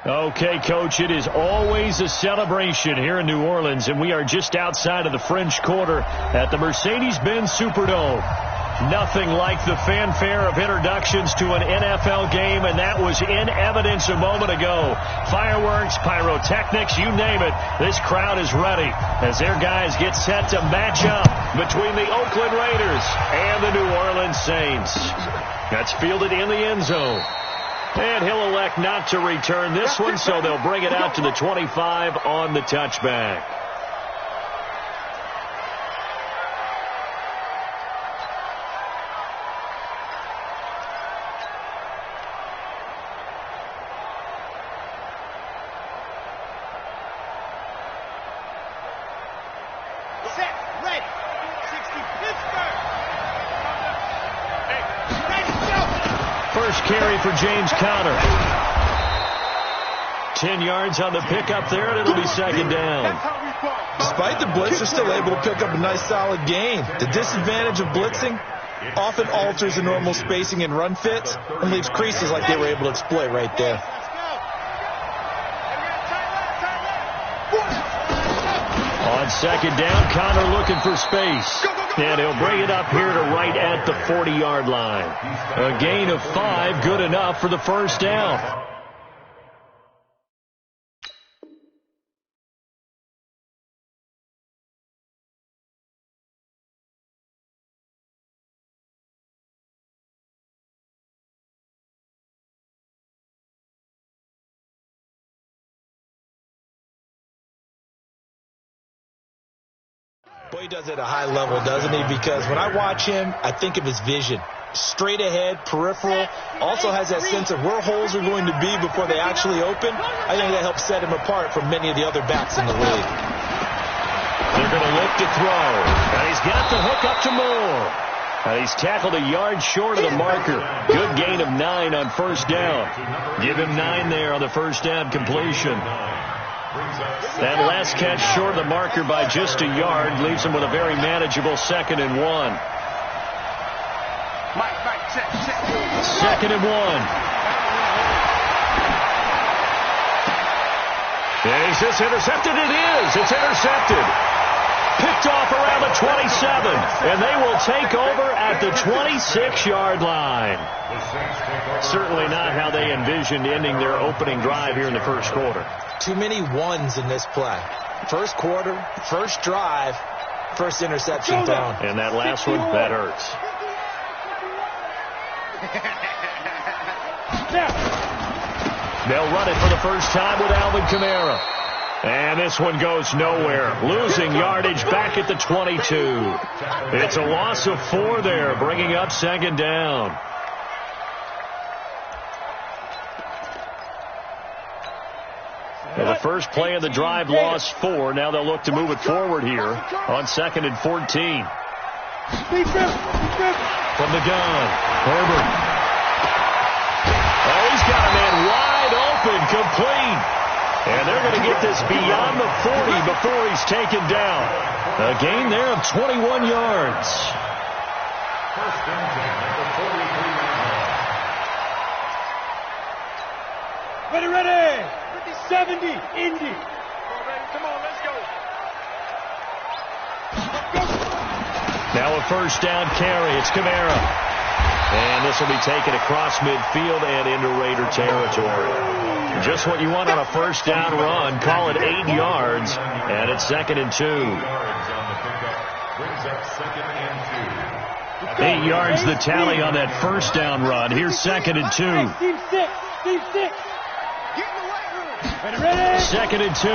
Okay, Coach, it is always a celebration here in New Orleans, and we are just outside of the French Quarter at the Mercedes-Benz Superdome. Nothing like the fanfare of introductions to an NFL game, and that was in evidence a moment ago. Fireworks, pyrotechnics, you name it. This crowd is ready as their guys get set to match up between the Oakland Raiders and the New Orleans Saints. That's fielded in the end zone. And he'll elect not to return this one, so they'll bring it out to the 25 on the touchback. Carry for James Conner. 10 yards on the pickup there, and it'll be second down. Despite the blitz, they're still able to pick up a nice solid gain. The disadvantage of blitzing often alters the normal spacing and run fits and leaves creases like they were able to exploit right there. On second down, Conner looking for space. And he'll bring it up here to right at the 40-yard line. A gain of 5, good enough for the first down. Boy, he does it at a high level, doesn't he? Because when I watch him, I think of his vision. Straight ahead, peripheral, also has that sense of where holes are going to be before they actually open. I think that helps set him apart from many of the other backs in the league. They're going to look to throw. And he's got the hook up to Moore. And he's tackled a yard short of the marker. Good gain of 9 on first down. Give him 9 there on the first down completion. That last catch short of the marker by just a yard leaves him with a very manageable 2nd and 1. Second and 1. Is this intercepted? It is. It's intercepted. Picked off around the 27, and they will take over at the 26-yard line. Certainly not how they envisioned ending their opening drive here in the first quarter. Too many ones in this play. First quarter, first drive, first interception thrown. And that last one, that hurts. They'll run it for the first time with Alvin Kamara. And this one goes nowhere. Losing yardage back at the 22. It's a loss of 4 there, bringing up second down. Well, the first play of the drive lost 4. Now they'll look to move it forward here on 2nd and 14. From the gun, Herbert. Oh, he's got a man wide open, complete. And they're going to get this beyond the 40 before he's taken down. A gain there of 21 yards. First and 10 at the 43-yard line. Ready. 70, Indy. Come on, let's go. Now a first down carry. It's Kamara. And this will be taken across midfield and into Raider territory. Just what you want on a first down run. Call it 8 yards. And it's 2nd and 2. 8 yards the tally on that first down run. Here's 2nd and 2. Team 6. Team 6. 2nd and 2.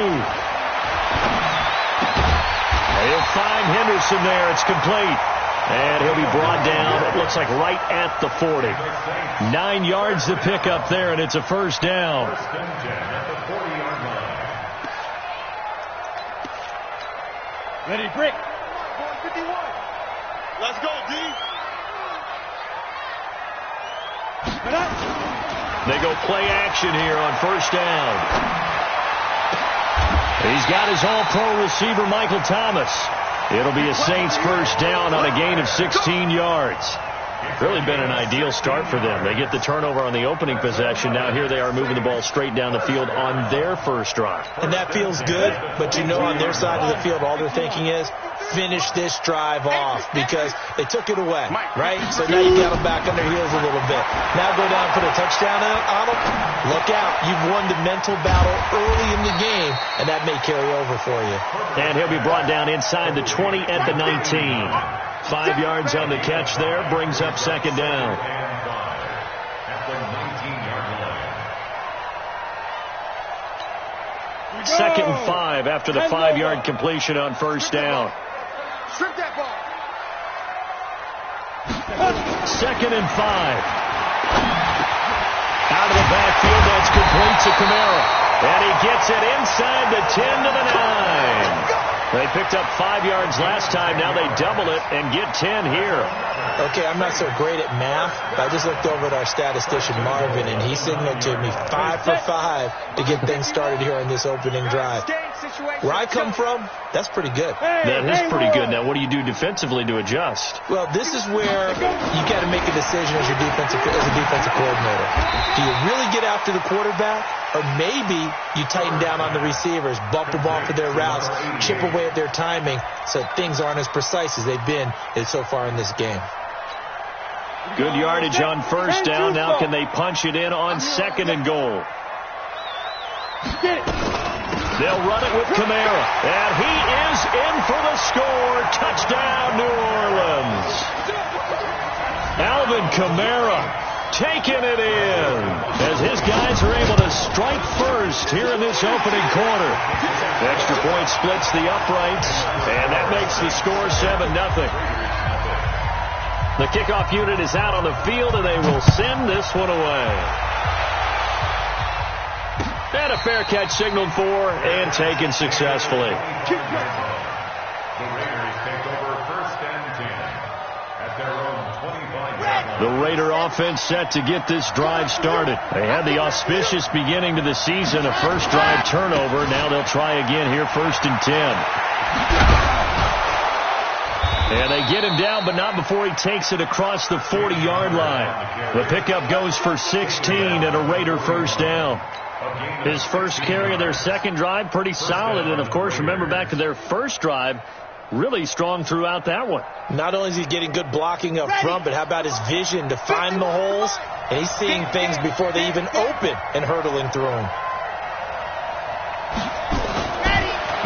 He'll find Henderson there. It's complete. And he'll be brought down, it looks like right at the 40. 9 yards to pick up there, and it's a first down. First and 10 at the 40-yard line. Ready, brick. 51. Let's go, D. They go play action here on first down. He's got his all-pro receiver, Michael Thomas. It'll be a Saints first down on a gain of 16 yards. Really been an ideal start for them. They get the turnover on the opening possession. Now here they are moving the ball straight down the field on their first drive. And that feels good, but you know on their side of the field, all they're thinking is, finish this drive off because they took it away, right? So now you got them back on their heels a little bit. Now go down and put a touchdown on them. Look out. You've won the mental battle early in the game, and that may carry over for you. And he'll be brought down inside the 20 at the 19. 5 yards on the catch there, brings up second down. Second and 5 after the 5-yard completion on first down. Strip that ball. Second and 5. Out of the backfield, that's complete to Kamara. And he gets it inside the 10 to the 9. They picked up 5 yards last time. Now they double it and get 10 here. Okay, I'm not so great at math, but I just looked over at our statistician, Marvin, and he signaled to me 5 for 5 to get things started here on this opening drive. Where I come from, that's pretty good. That is pretty good. Now, what do you do defensively to adjust? Well, this is where you got to make a decision as a defensive coordinator. Do you really get after the quarterback, or maybe you tighten down on the receivers, bump them off of their routes, chip away at their timing, so things aren't as precise as they've been so far in this game. Good yardage on first down. Now can they punch it in on second and goal? They'll run it with Kamara. And he is in for the score. Touchdown, New Orleans. Alvin Kamara taking it in as his guys are able to strike first here in this opening quarter. Extra point splits the uprights, and that makes the score 7-0. The kickoff unit is out on the field, and they will send this one away. And a fair catch signaled for and taken successfully. The Raiders take over first and 10 at their own 25-yard line. The Raider offense set to get this drive started. They had the auspicious beginning to the season, a first drive turnover. Now they'll try again here, first and 10. And they get him down, but not before he takes it across the 40-yard line. The pickup goes for 16 and a Raider first down. His first carry of their second drive, pretty solid. And, of course, remember back to their first drive, really strong throughout that one. Not only is he getting good blocking up front, but how about his vision to find the holes? And he's seeing things before they even open and hurdling through them.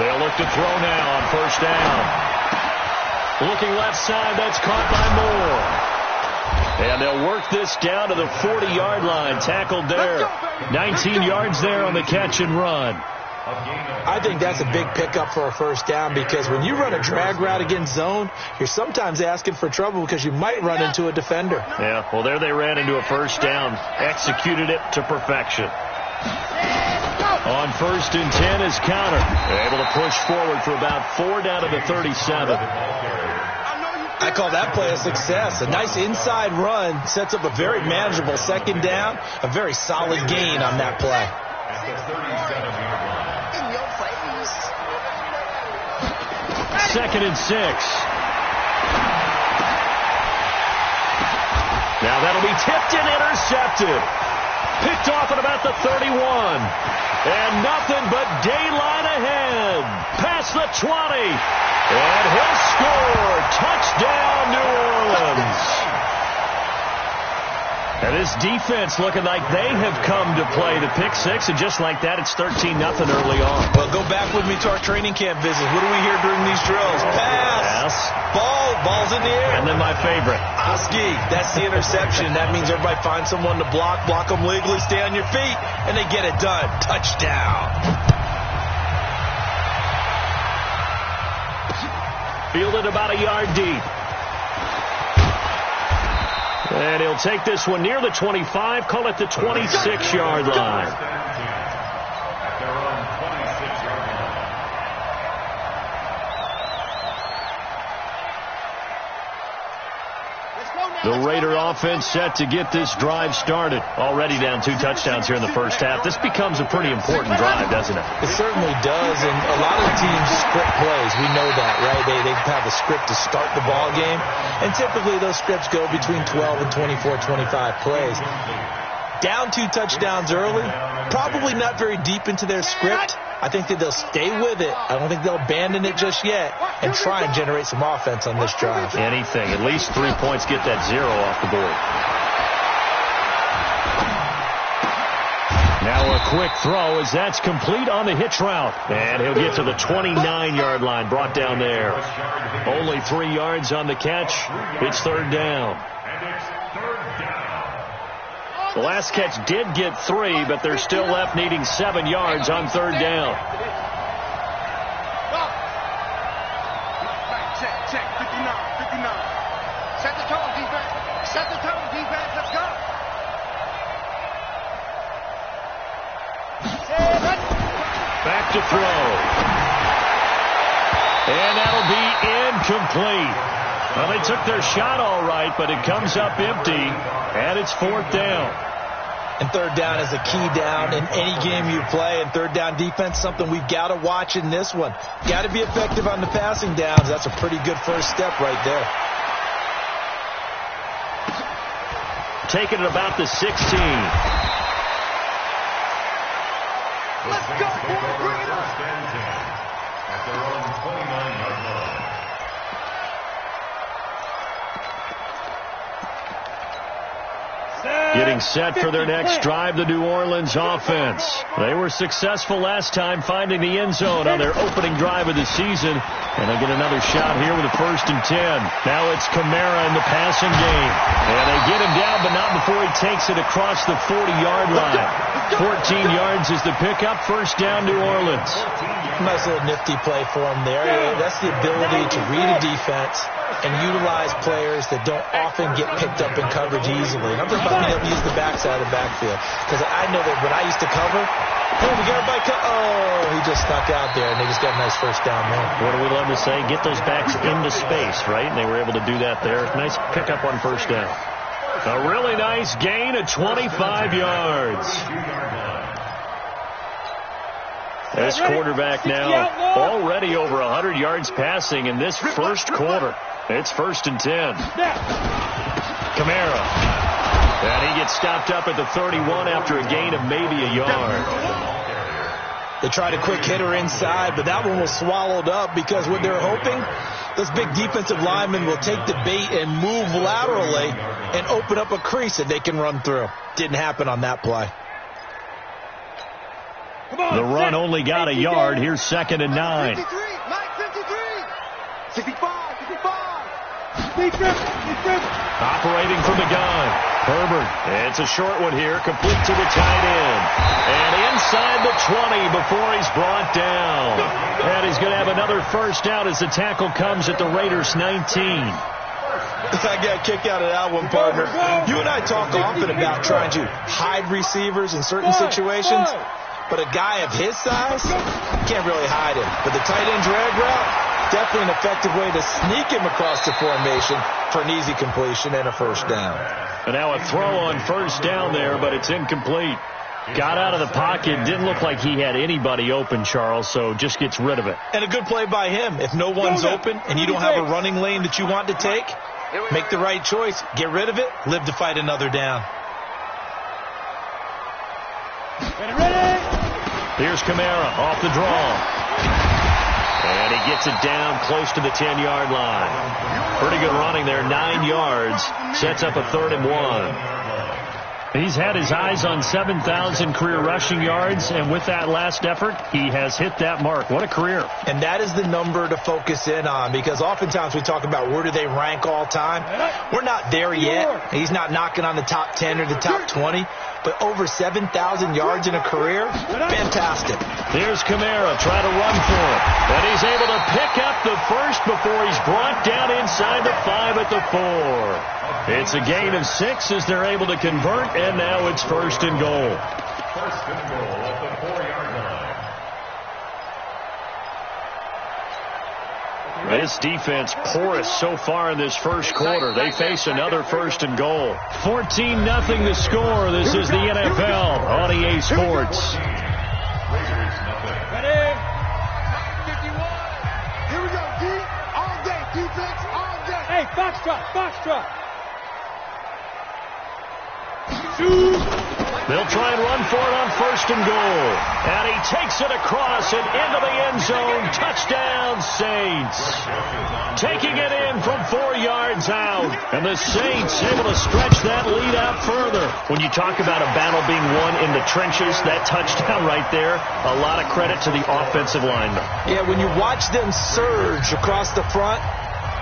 They'll look to throw now on first down. Looking left side, that's caught by Moore. And they'll work this down to the 40-yard line. Tackled there. 19 yards there on the catch and run. I think that's a big pickup for a first down because when you run a drag route against zone, you're sometimes asking for trouble because you might run into a defender. Yeah, well, there they ran into a first down. Executed it to perfection. On first and 10 is Counter. Able to push forward for about 4 down to the 37. I call that play a success. A nice inside run sets up a very manageable second down. A very solid gain on that play. Second and 6. Now that'll be tipped and intercepted. Picked off at about the 31. And nothing but daylight ahead. Past the 20. And he'll score. Touchdown, New Orleans. And this defense looking like they have come to play the pick six, and just like that, it's 13-0 early on. Well, go back with me to our training camp visits. What do we hear during these drills? Pass. Ball's in the air. And then my favorite. Oski, that's the interception. That means everybody finds someone to block them legally, stay on your feet, and they get it done. Touchdown. Fielded about a yard deep. And he'll take this one near the 25, call it the 26-yard line. At their own 26-yard line. Let's go now. The Raider offense set to get this drive started. Already down 2 touchdowns here in the first half. This becomes a pretty important drive, doesn't it? It certainly does, and a lot of teams script plays. We know that, right? They have a script to start the ball game, and typically those scripts go between 12 and 24, 25 plays. Down 2 touchdowns early, probably not very deep into their script. I think that they'll stay with it. I don't think they'll abandon it just yet and try and generate some offense on this drive. Anything. At least 3 points, get that 0 off the board. Now a quick throw as that's complete on the hitch route. And he'll get to the 29-yard line, brought down there. Only 3 yards on the catch. It's 3rd down. The last catch did get 3, but they're still left needing 7 yards on 3rd down. Check, 59. Set the tone, defense. Set the tone, defense. Let's go. Back to throw. And that'll be incomplete. Well, they took their shot all right, but it comes up empty, and it's 4th down. And 3rd down is a key down in any game you play, and 3rd down defense, something we've got to watch in this one. Got to be effective on the passing downs. That's a pretty good first step right there. Taking it about the 16. Let's go, boy. Bring it up. At their own 29-yard line. Getting set for their next drive, the New Orleans offense. They were successful last time finding the end zone on their opening drive of the season. And they get another shot here with a 1st and 10. Now it's Kamara in the passing game. And they get him down, but not before he takes it across the 40-yard line. 14 yards is the pickup. 1st down, New Orleans. Nice little nifty play for him there. That's the ability to read a defense and utilize players that don't often get picked up in coverage easily. And I'm talking about being able to use the backside of the backfield. Because I know that when I used to cover, hey, we got everybody he just stuck out there, and they just got a nice 1st down there. What do we love to say? Get those backs into space, right? And they were able to do that there. Nice pickup on 1st down. A really nice gain of 25 yards. This quarterback now already over 100 yards passing in this 1st quarter. It's 1st and 10. Kamara. And he gets stopped up at the 31 after a gain of maybe a yard. They tried a quick hitter inside, but that one was swallowed up because what they're hoping, this big defensive lineman will take the bait and move laterally and open up a crease that they can run through. Didn't happen on that play. The run only got a yard. Here's 2nd and 9. 53, 65. Operating from the gun. Herbert. It's a short one here. Complete to the tight end. And inside the 20 before he's brought down. And he's going to have another 1st down as the tackle comes at the Raiders' 19. I got a kick out of that one, partner. You and I talk often about trying to hide receivers in certain situations. But a guy of his size, can't really hide him. But the tight end drag route, definitely an effective way to sneak him across the formation for an easy completion and a 1st down. And now a throw on 1st down there, but it's incomplete. Got out of the pocket. Didn't look like he had anybody open, Charles, so just gets rid of it. And a good play by him. If no one's open and you don't have a running lane that you want to take, make the right choice. Get rid of it. Live to fight another down. Here's Kamara off the draw. And he gets it down close to the 10-yard line. Pretty good running there, 9 yards. Sets up a 3rd and 1. He's had his eyes on 7,000 career rushing yards, and with that last effort, he has hit that mark. What a career. And that is the number to focus in on, because oftentimes we talk about where do they rank all time. We're not there yet. He's not knocking on the top 10 or the top 20, but over 7,000 yards in a career, fantastic. Here's Kamara trying to run for it, and he's able to pick up the 1st before he's brought down inside the 5 at the 4. It's a gain of 6 as they're able to convert, and now it's 1st and goal. 1st and goal at the 4-yard line. This defense porous so far in this first quarter. They face another first and goal. 14-0 the score. This is the NFL on EA Sports. Ready? 51. Here we go, D. All day. Defense, all day. Hey, foxtrot, foxtrot. They'll try and run for it on first and goal. And he takes it across and into the end zone. Touchdown, Saints. Taking it in from 4 yards out. And the Saints able to stretch that lead out further. When you talk about a battle being won in the trenches, that touchdown right there, a lot of credit to the offensive linemen. Yeah, when you watch them surge across the front,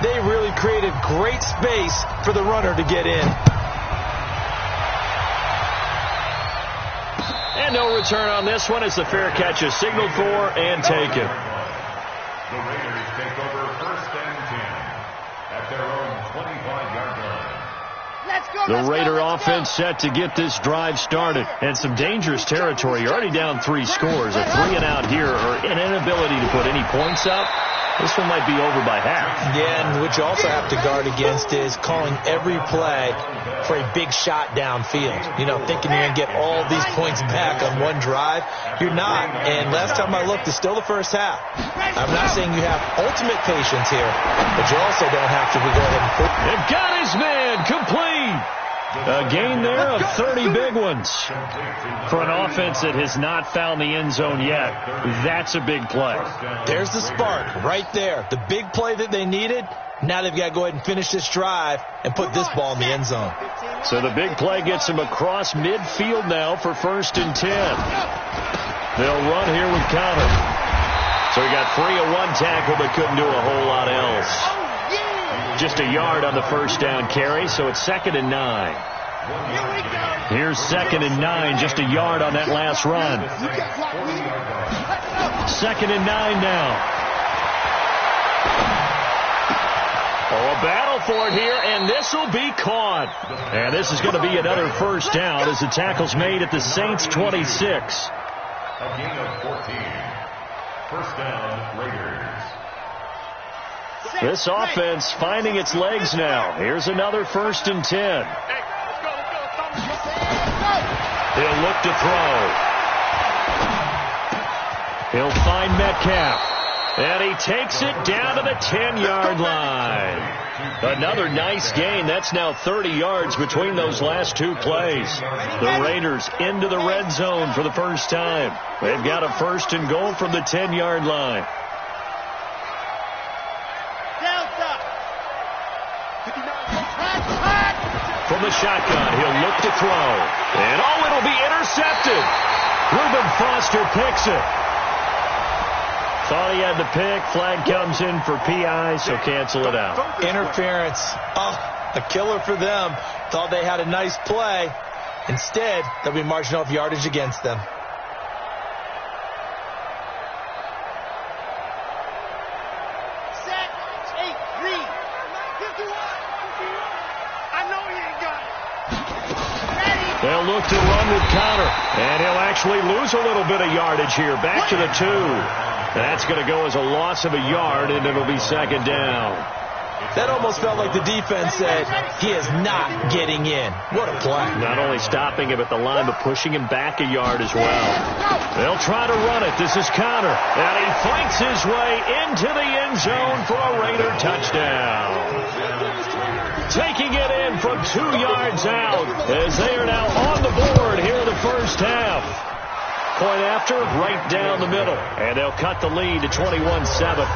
they really created great space for the runner to get in. And no return on this one as the fair catch is signaled for and taken. The Raiders take over first and 10 at their own 25-yard line. Let's go. The Raider offense set to get this drive started. And some dangerous territory. You're already down 3 scores. A 3-and-out here or an inability to put any points up. This one might be over by half. Yeah, and what you also have to guard against is calling every play for a big shot downfield. You know, thinking you're going to get all these points back on one drive. You're not. And last time I looked, it's still the first half. I'm not saying you have ultimate patience here, but you also don't have to go ahead and put. They've got his man complete. A gain there of 30 big ones. For an offense that has not found the end zone yet, that's a big play. There's the spark right there. The big play that they needed. Now they've got to go ahead and finish this drive and put this ball in the end zone. So the big play gets him across midfield now for first and 10. They'll run here with Connor. So he got free of one tackle but couldn't do a whole lot else. Just a yard on the first down carry, so it's 2nd and 9. Here's 2nd and 9, just a yard on that last run. 2nd and 9 now. Oh, a battle for it here, and this will be caught. And this is going to be another first down as the tackle's made at the Saints' 26. A gain of 14. First down, Raiders. This offense finding its legs now. Here's another 1st and 10. He'll look to throw. He'll find Metcalf. And he takes it down to the 10-yard line. Another nice gain. That's now 30 yards between those last 2 plays. The Raiders into the red zone for the first time. They've got a 1st and goal from the 10-yard line. From the shotgun, he'll look to throw. And oh, it'll be intercepted. Reuben Foster picks it. Thought he had the pick. Flag comes in for PI, so cancel it out. Interference. Oh, a killer for them. Thought they had a nice play. Instead, they'll be marching off yardage against them. They'll look to run with Connor, and he'll actually lose a little bit of yardage here. Back to the 2. That's going to go as a loss of a yard, and it'll be 2nd down. That almost felt like the defense said, he is not getting in. What a play. Not only stopping him at the line, but pushing him back a yard as well. They'll try to run it. This is Connor, and he fights his way into the end zone for a Raider touchdown. Taking it in from 2 yards out as they are now on the board here in the first half. Point after, right down the middle. And they'll cut the lead to 21-7.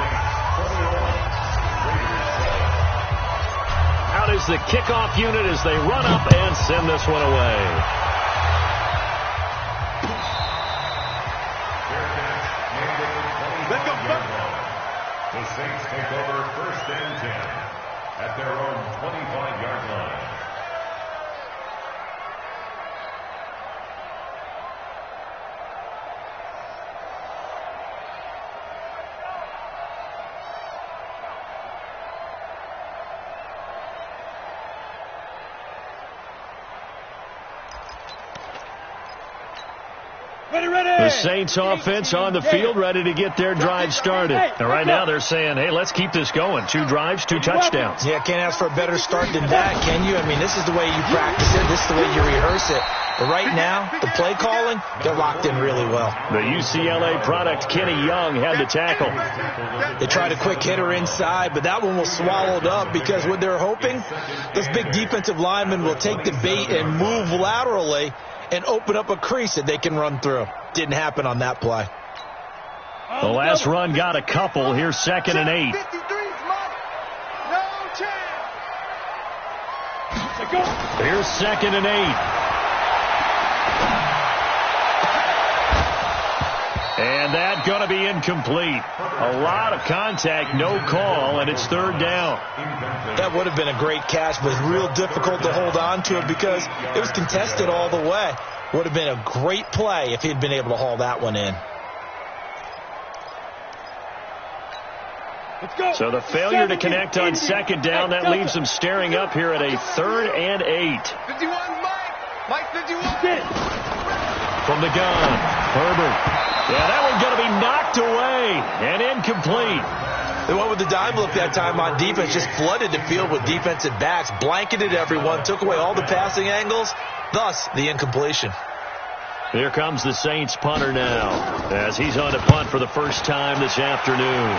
Out is the kickoff unit as they run up and send this one away. The Saints take over first and 10 at their own 25-yard line. The Saints offense on the field, ready to get their drive started. And right now they're saying, hey, let's keep this going. 2 drives, 2 touchdowns. Yeah, can't ask for a better start than that, can you? I mean, this is the way you practice it. This is the way you rehearse it. But right now, the play calling, they're locked in really well. The UCLA product, Kenny Young, had the tackle. They tried a quick hitter inside, but that one was swallowed up because what they're hoping, those big defensive linemen will take the bait and move laterally and open up a crease that they can run through. Didn't happen on that play. The last run got a couple. Here's 2nd and 8. Here's 2nd and 8. And that's going to be incomplete. A lot of contact, no call, and it's 3rd down. That would have been a great catch, but real difficult to hold on to it because it was contested all the way. Would have been a great play if he'd been able to haul that one in. So the failure to connect on 2nd down, that leaves them staring up here at a 3rd and 8. 51, Mike 51. From the gun, Herbert. Yeah, that one's going to be knocked away and incomplete. They went with the dime look that time on defense, just flooded the field with defensive backs, blanketed everyone, took away all the passing angles, thus the incompletion. Here comes the Saints punter now, as he's on to punt for the first time this afternoon.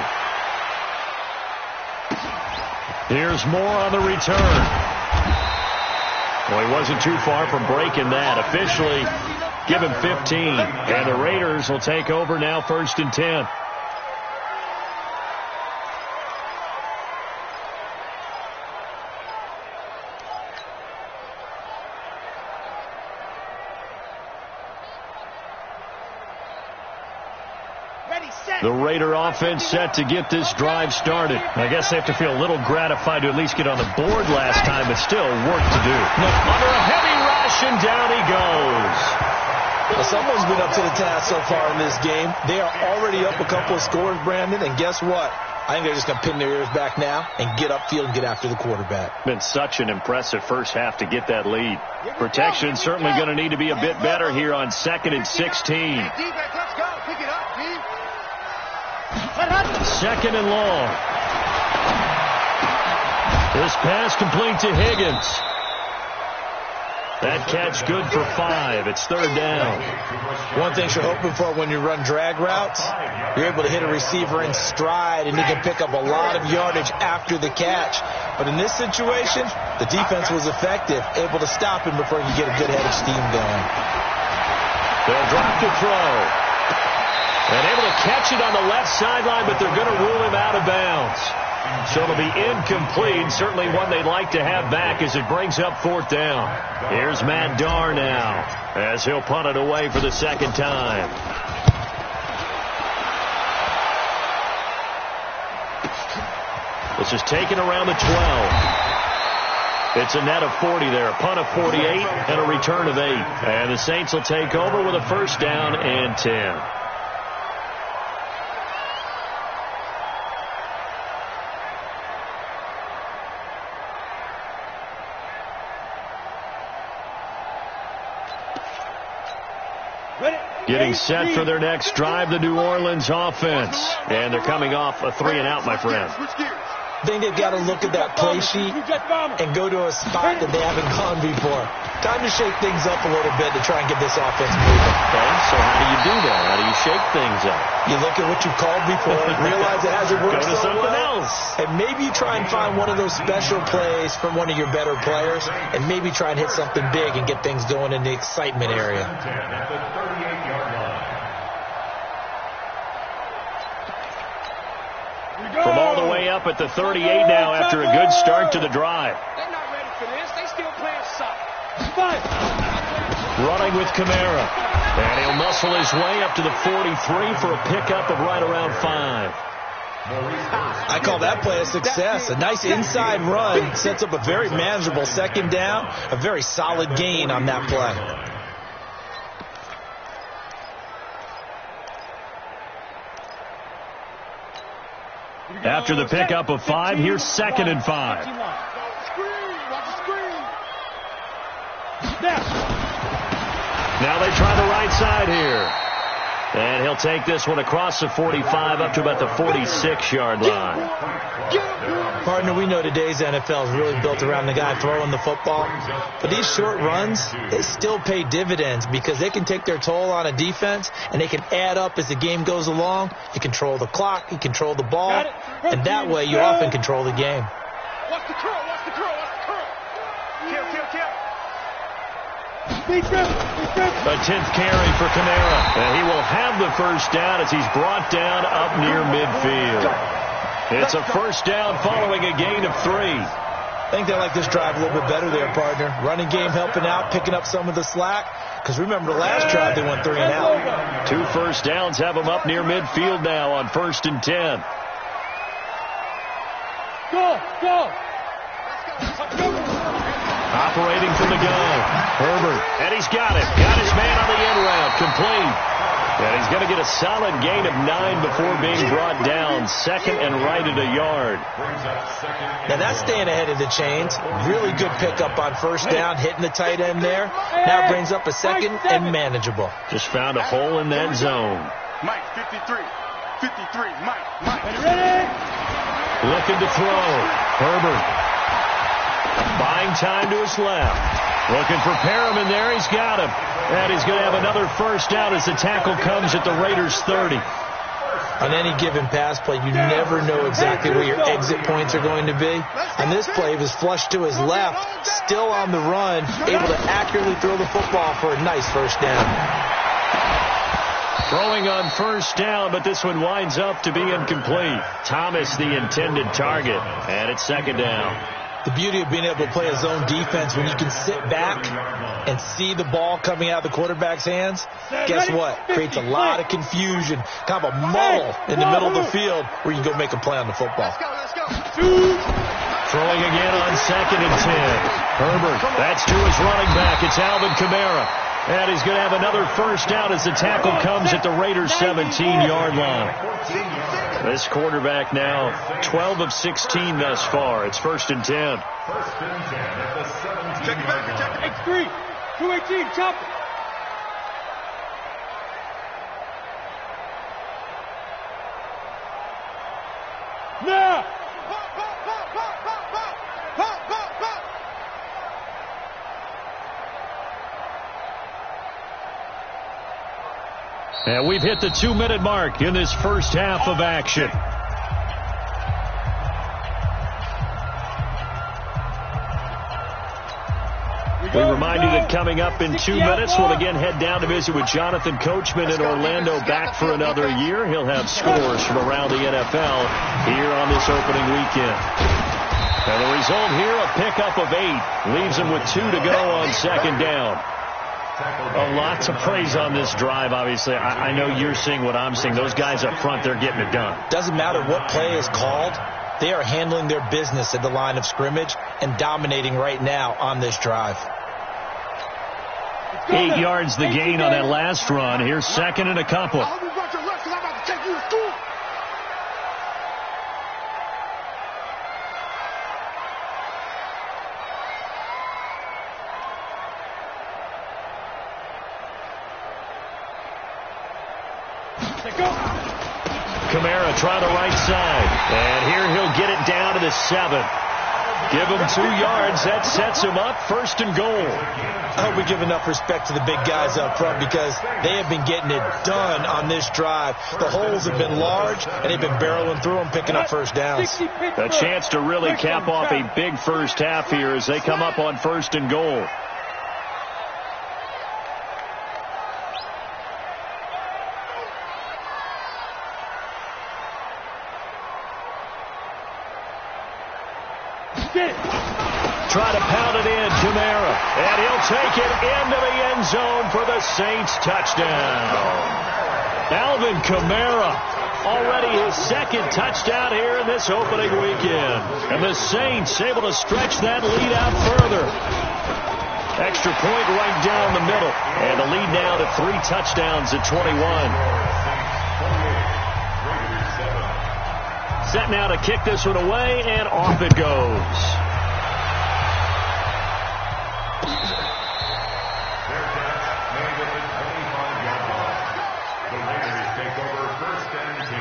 Here's Moore on the return. Well, he wasn't too far from breaking that. Officially, give him 15. And the Raiders will take over now, 1st and 10. The Raider offense set to get this drive started. I guess they have to feel a little gratified to at least get on the board last time, but still work to do. Under a heavy rush, and down he goes. Well, someone's been up to the task so far in this game. They are already up a couple of scores, Brandon, and guess what? I think they're just going to pin their ears back now and get upfield and get after the quarterback. Been such an impressive first half to get that lead. Protection certainly going to need to be a bit better here on 2nd and 16. Defense, let's go. Pick it up, Steve. 2nd and long. This pass complete to Higgins. That catch good for 5. It's 3rd down. One thing you're hoping for when you run drag routes, you're able to hit a receiver in stride and he can pick up a lot of yardage after the catch. But in this situation, the defense was effective, able to stop him before he could get a good head of steam going. They'll drop the throw. And able to catch it on the left sideline, but they're going to rule him out of bounds. So it'll be incomplete. Certainly one they'd like to have back as it brings up 4th down. Here's Matt Darr now as he'll punt it away for the 2nd time. This is taken around the 12. It's a net of 40 there. A punt of 48 and a return of 8. And the Saints will take over with a 1st down and 10. Getting set for their next drive, the New Orleans offense. And they're coming off a 3-and-out, my friend. I think they've got to look at that play sheet and go to a spot that they haven't gone before. Time to shake things up a little bit to try and get this offense moving. Okay, so how do you do that? How do you shake things up? You look at what you called before, realize it hasn't worked Go to so something well, else. and maybe try and find one of those special plays from one of your better players, and maybe try and hit something big and get things going in the excitement area. From all the way up at the 38 now after a good start to the drive. They're not ready for this. They still playing soft. Running with Kamara. And he'll muscle his way up to the 43 for a pickup of right around 5. I call that play a success. A nice inside run sets up a very manageable 2nd down. A very solid gain on that play. After the pickup of 5, here's 2nd and 5. Now they try the right side here. they'll take this one across the 45 up to about the 46-yard line. Partner, we know today's NFL is really built around the guy throwing the football. But these short runs, they still pay dividends because they can take their toll on a defense, and they can add up as the game goes along. You control the clock, you control the ball, and that way you often control the game. Watch the curl, watch the curl, watch the curl. Kill, kill, kill. A 10th carry for Kamara. And he will have the first down as he's brought down up near midfield. It's a first down following a gain of 3. I think they like this drive a little bit better there, partner. Running game helping out, picking up some of the slack. Because remember the last drive, they went 3 and out. 2 first downs have them up near midfield now on 1st and 10. Go, go. Operating from the gun. Herbert. And he's got it. Got his man on the end route. Complete. And he's going to get a solid gain of 9 before being brought down. 2nd and right at a yard. Now that's staying ahead of the chains. Really good pickup on first down, hitting the tight end there. Now brings up a 2nd and manageable. Just found a hole in that zone. Mike, 53. 53, Mike. Ready? Looking to throw. Herbert. Buying time to his left. Looking for Perriman there. He's got him. And he's going to have another first down as the tackle comes at the Raiders' 30. On any given pass play, you never know exactly where your exit points are going to be. On this play, he was flushed to his left, still on the run, able to accurately throw the football for a nice first down. Throwing on first down, but this one winds up to be incomplete. Thomas, the intended target, and it's 2nd down. The beauty of being able to play a zone defense when you can sit back and see the ball coming out of the quarterback's hands, guess what? Creates a lot of confusion, kind of a muddle in the middle of the field where you go make a play on the football. Let's go. Throwing again on 2nd and 10. Herbert, that's to his running back. It's Alvin Kamara. And he's going to have another first down as the tackle comes at the Raiders' 17-yard line. This quarterback now 12 of 16 thus far. It's 1st and 10. 1st and 10 at the 17-yard line. X3, 218, chop. Now. And we've hit the 2-minute mark in this first half of action. We remind you that coming up in 2 minutes, we'll again head down to visit with Jonathan Coachman in Orlando, back for another year. He'll have scores from around the NFL here on this opening weekend. And the result here, a pickup of 8. Leaves him with 2 to go on 2nd down. A lot to praise on this drive, obviously. I know you're seeing what I'm seeing. Those guys up front, they're getting it done. Doesn't matter what play is called. They are handling their business at the line of scrimmage and dominating right now on this drive. 8 yards the gain on that last run. Here's 2nd and a couple. I hope you brought your left because I'm about to take you to school. Kamara trying the right side. And here he'll get it down to the 7. Give him 2 yards. That sets him up 1st and goal. I hope we give enough respect to the big guys up front because they have been getting it done on this drive. The holes have been large, and they've been barreling through them, picking up first downs. A chance to really cap off a big first half here as they come up on 1st and goal. Try to pound it in, Kamara. And he'll take it into the end zone for the Saints touchdown. Alvin Kamara, already his 2nd touchdown here in this opening weekend. And the Saints able to stretch that lead out further. Extra point right down the middle. And the lead now to 3 touchdowns at 21. Set now to kick this one away, and off it goes. Their catch made at the 25-yard line. The Raiders take over first and 10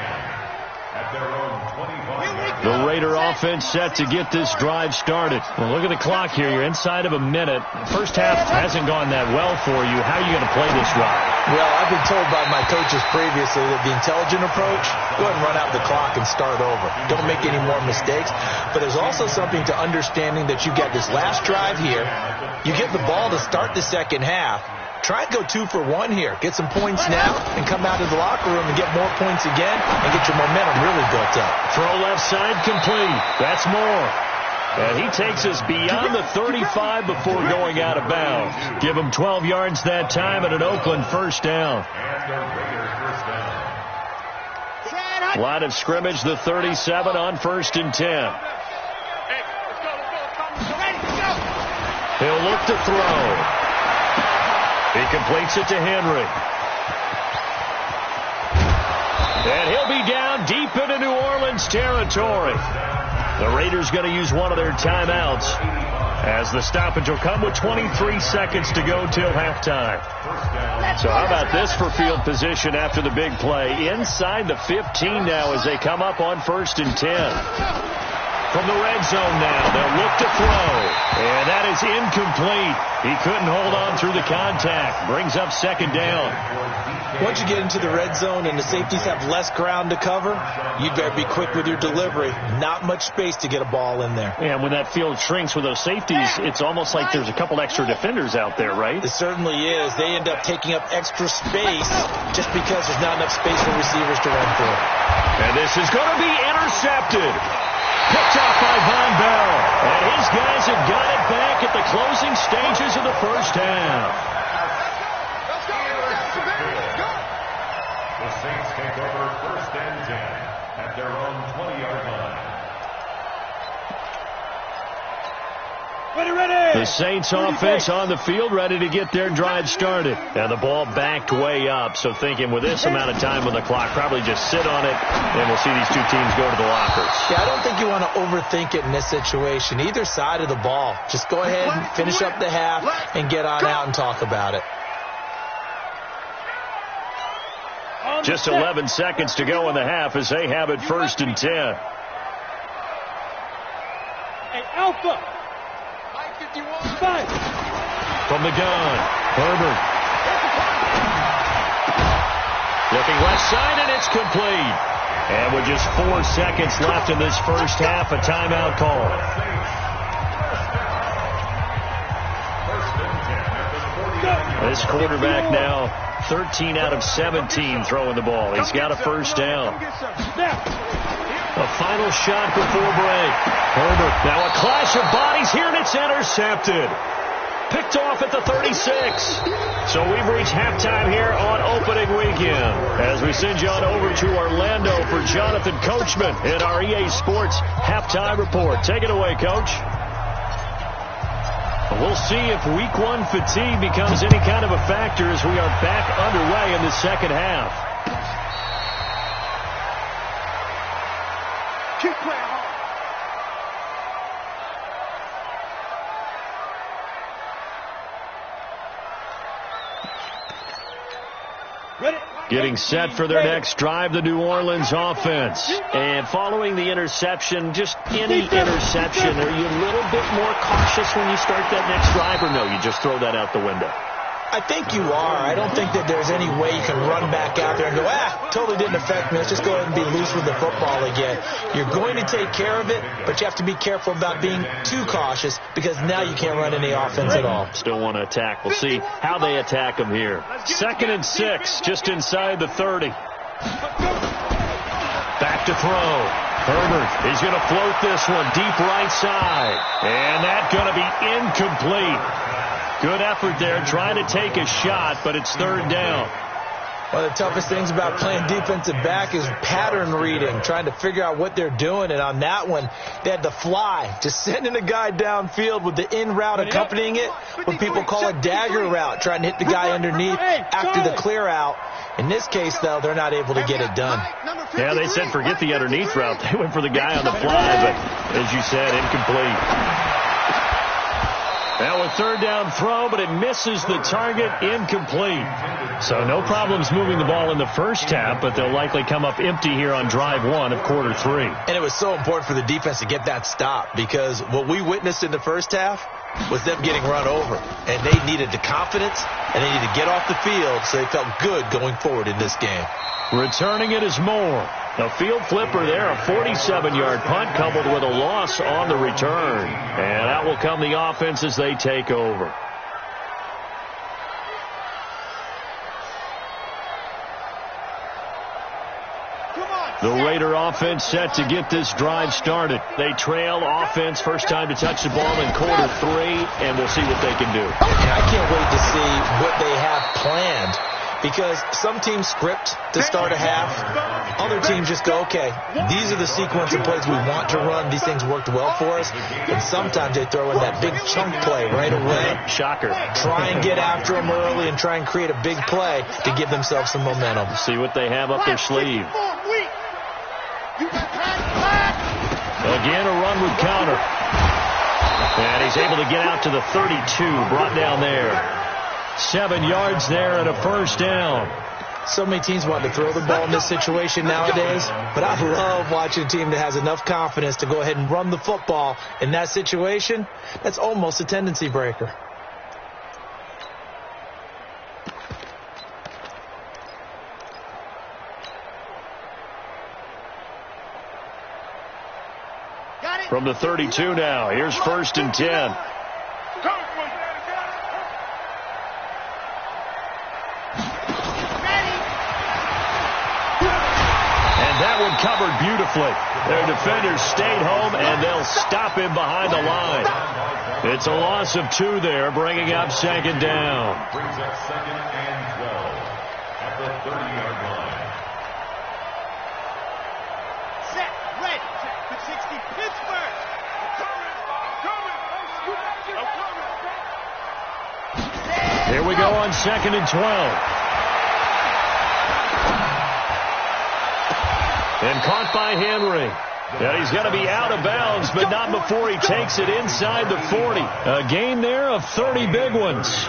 at their own 25-yard line. The Raider offense set to get this drive started. Well, look at the clock here. You're inside of a minute. First half hasn't gone that well for you. How are you going to play this drive? Well, I've been told by my coaches previously that the intelligent approach, go ahead and run out the clock and start over. Don't make any more mistakes. But there's also something to understanding that you get this last drive here. You get the ball to start the second half. Try and go 2 for 1 here. Get some points now and come out of the locker room and get more points again and get your momentum really built up. Throw left side complete. That's more. And he takes us beyond the 35 before going out of bounds. Give him 12 yards that time and an Oakland first down. And the Raiders first down. Line of scrimmage, the 37 on first and 10. He'll look to throw. He completes it to Henry. And he'll be down deep into New Orleans territory. The Raiders going to use one of their timeouts as the stoppage will come with 23 seconds to go till halftime. So how about this for field position after the big play? Inside the 15 now as they come up on first and 10. From the red zone now, they'll look to throw. And that is incomplete. He couldn't hold on through the contact. Brings up second down. Once you get into the red zone and the safeties have less ground to cover, you'd better be quick with your delivery. Not much space to get a ball in there. Yeah, when that field shrinks with those safeties, it's almost like there's a couple extra defenders out there, right? It certainly is. They end up taking up extra space just because there's not enough space for receivers to run through. And this is going to be intercepted. Picked off by Von Bell. And his guys have got it back at the closing stages of the first half. The Saints take over first and 10 at their own 20-yard line. Ready. The Saints offense on the field, ready to get their drive started. And the ball backed way up, so thinking with this amount of time on the clock, probably just sit on it, and we'll see these two teams go to the lockers. Yeah, I don't think you want to overthink it in this situation. Either side of the ball. Just go ahead and finish up the half and get on out and talk about it. Just 11 seconds to go in the half as they have it first and 10. Hey, Alpha. Five. From the gun, Herbert. Looking left side, and it's complete. And with just 4 seconds left in this first half, a timeout call. This quarterback now 13 out of 17 throwing the ball. He's got a first down. A final shot before break. Herbert, now a clash of bodies here, and it's intercepted. Picked off at the 36. So we've reached halftime here on opening weekend. As we send you on over to Orlando for Jonathan Coachman in our EA Sports halftime report. Take it away, Coach. We'll see if week one fatigue becomes any kind of a factor as we are back underway in the second half. Keep playing hard. Getting set for their next drive, the New Orleans offense. And following the interception, just any interception, are you a little bit more cautious when you start that next drive, or no, you just throw that out the window? I think you are. I don't think that there's any way you can run back out there and go, totally didn't affect me. Let's just go ahead and be loose with the football again. You're going to take care of it, but you have to be careful about being too cautious because now you can't run any offense at all. Still want to attack. We'll see how they attack them here. 2nd and 6, just inside the 30. Back to throw. Herbert, he's going to float this one deep right side. And that's going to be incomplete. Good effort there, trying to take a shot, but it's 3rd down. One of the toughest things about playing defensive back is pattern reading, trying to figure out what they're doing. And on that one, they had to fly, just sending a guy downfield with the in route accompanying it, what people call a dagger route, trying to hit the guy underneath after the clear out. In this case, though, they're not able to get it done. Yeah, they said forget the underneath route. They went for the guy on the fly, but as you said, incomplete. Now a third down throw, but it misses the target, incomplete. So no problems moving the ball in the first half, but they'll likely come up empty here on drive 1 of quarter 3. And it was so important for the defense to get that stop, because what we witnessed in the first half was them getting run over. And they needed the confidence, and they needed to get off the field so they felt good going forward in this game. Returning it is Moore. A field flipper there, a 47-yard punt coupled with a loss on the return. And out will come the offense as they take over. The Raider offense set to get this drive started. They trail offense, first time to touch the ball in quarter 3, and we'll see what they can do. And I can't wait to see what they have planned, because some teams script to start a half. Other teams just go, okay, these are the sequence of plays we want to run. These things worked well for us. And sometimes they throw in that big chunk play right away. Shocker. Try and get after them early and try and create a big play to give themselves some momentum. See what they have up their sleeve. Again, a run with counter. And he's able to get out to the 32, brought down there. 7 yards there and a first down. So many teams want to throw the ball in this situation nowadays, but I love watching a team that has enough confidence to go ahead and run the football in that situation. That's almost a tendency breaker. From the 32 now, here's 1st and 10. And that one covered beautifully. Their defenders stayed home, and they'll stop him behind the line. It's a loss of 2 there, bringing up 2nd down. Brings up 2nd and 12 at the 30-yard line. Set, ready, 60, Pittsburgh. Here we go on 2nd and 12. And caught by Henry. And he's going to be out of bounds, but not before he takes it inside the 40. A gain there of 30 big ones.